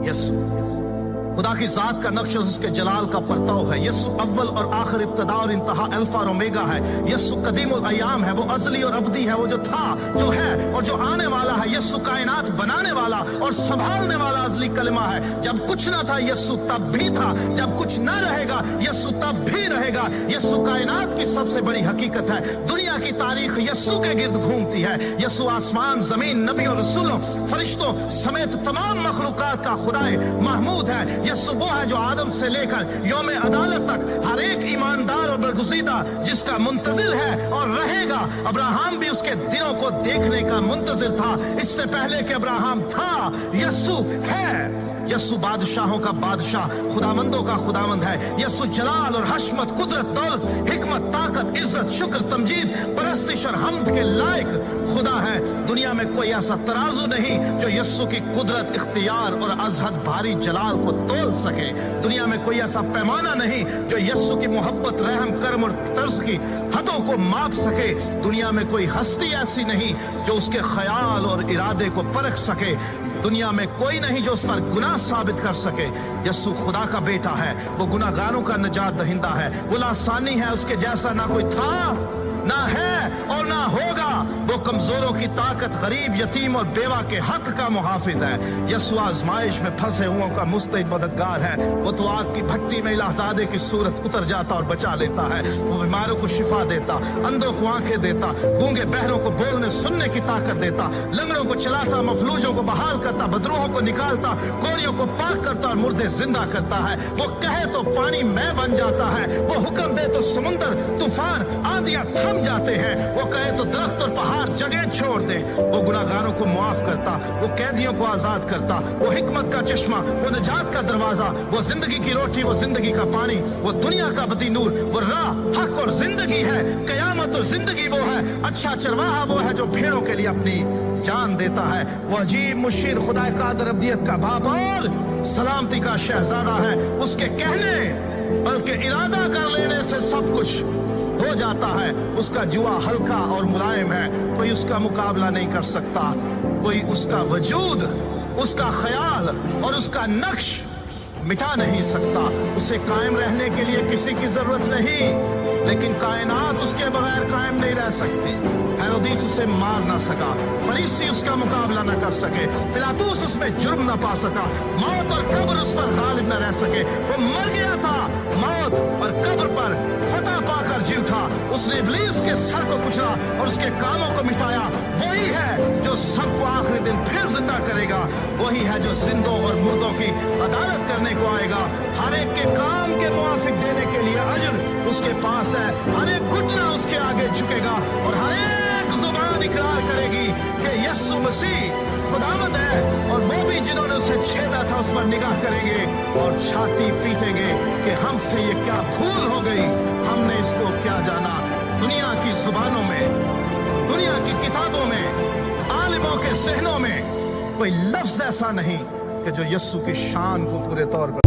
यसु खुदा की जात का नक्श उसके जलाल का परताव है। यसु अव्वल और आखिर, इब्तदा और इंतहा, अल्फा और ओमेगा है। यसु कदीम और अयाम है, वो अजली और अब्दी है, वो जो था, जो है और जो आने वाला है। यसु कायनात बनाने वाला और संभालने वाला अजली कलमा है। जब कुछ ना था यसु तब भी था, जब कुछ ना रहेगा यसु तब भी रहेगा। यसु कायनात की सबसे बड़ी हकीकत है। दुनिया की तारीख यसु के गिर्द घूमती है। यसु आसमान, जमीन, नबी और रसूलों, फरिश्तों समेत तमाम मखलूकात का खुदाए महमूद है। यसु वो है जो आदम से लेकर यौम अदालत तक हर एक ईमानदार और बरगुज़ीदा जिसका मुंतजिर है और रहेगा। अब्राहम भी उसके दिनों को देखने का मुंतजिर था, इससे पहले कि अब्राहम था। यसु है। यसु बादशाहों का बादशाह, खुदामंदों का खुदामंद है। यसु जलाल और हशमत, कुदरत, दौलत, हिकमत, ताकत, इज्जत, शुक्र, तमजीद, परस्तिश और हमद के लायक खुदा है। दुनिया में कोई ऐसा तराजू नहीं जो यसु की कुदरत, इख्तियार और अजहद भारी जलाल को तोल सके। दुनिया में कोई ऐसा पैमाना नहीं जो यसु की मोहब्बत, रहम, करम और तर्ज की हदों को माप सके। दुनिया में कोई हस्ती ऐसी नहीं जो उसके ख्याल और इरादे को परख सके। दुनिया में कोई नहीं जो उस पर गुनाह साबित कर सके। यसु खुदा का बेटा है, वो गुनाहगारों का निजात दहिंदा है। वो लासानी है, उसके जैसा ना कोई था, ना है और ना होगा। वो कमजोरों की ताकत, गरीब, यतीम और बेवा के हक का मुहाफिज है। यसु आजमाइश में फंसे हुओं का मुस्तैद मददगार है। वो तो आग की भट्टी में इलाहज़ादे की सूरत उतर जाता और बचा लेता है। वो बीमारों को शिफा देता, अंधों को आंखें देता, गूंगे बहरों को बोलने सुनने की ताकत देता, लंगड़ों को चलाता, मफलूजों को बहाल करता, बदरूहों को निकालता, कोरियों को पाक करता और मुर्दे जिंदा करता है। वो कहे तो पानी में बन जाता है, वो हुक्म दे तो समुंदर, तूफान, आंधियां थम जाते हैं। वो कहे तो दरख्त और पहाड़ जगह छोड़ दे। वो गुनाहगारों को मुआफ करता, वो कैदियों को आजाद करता, वो हिकमत का चश्मा, वो निजात का दरवाजा, वो जिंदगी की रोटी, वो जिंदगी का पानी, वो दुनिया का बदी नूर, वो राह, हक और जिंदगी है। कयामत और जिंदगी वो है। अच्छा चरवाहा वो है जो भेड़ों के लिए अपनी जान देता है। वो अजीब मुशीर, खुदा कादर, अब्दियत का बाप और सलामती का शहजादा है। उसके कहने बल्कि इरादा कर लेने से सब कुछ हो जाता है। उसका जुआ हल्का और मुलायम है, कोई उसका मुकाबला नहीं कर सकता। कोई उसका वजूद, उसका ख्याल और उसका नक्श मिटा नहीं सकता। उसे कायम रहने के लिए किसी की जरूरत नहीं, लेकिन कायनात उसके बगैर कायम नहीं रह सकती। हेरोदिस उसे मार ना सका, फरीसी उसका मुकाबला न कर सके, पिलातुस उसमें जुर्म न पा सका, मौत और कब्र उस पर गालिब न रह सके। वो मर गया था, मौत और कब्र पर फतह पाकर जी उठा। उसने इब्लीस के सर को कुचला और उसके कामों को मिटाया। वही है जो सबको आखिरी दिन फिर जिंदा करेगा। वही है जो जिंदों और मुर्दों की अदालत करने को आएगा। हर एक के काम के मुआफिक देने के लिए अजर उसके पास है। हर एक घुटना उसके आगे झुकेगा और हर एक जुबान इकरार करेगी कि यसु मसीह खुदावंद है। और वो भी जिन्होंने उसे छेदा था उस पर निगाह करेंगे और छाती पीटेंगे कि हमसे ये क्या भूल हो गई, हमने इसको क्या जाना। दुनिया की जुबानों में, दुनिया की किताबों में, आलिमों के सहनों में कोई लफ्ज ऐसा नहीं कि जो यसु की शान को पूरे तौर पर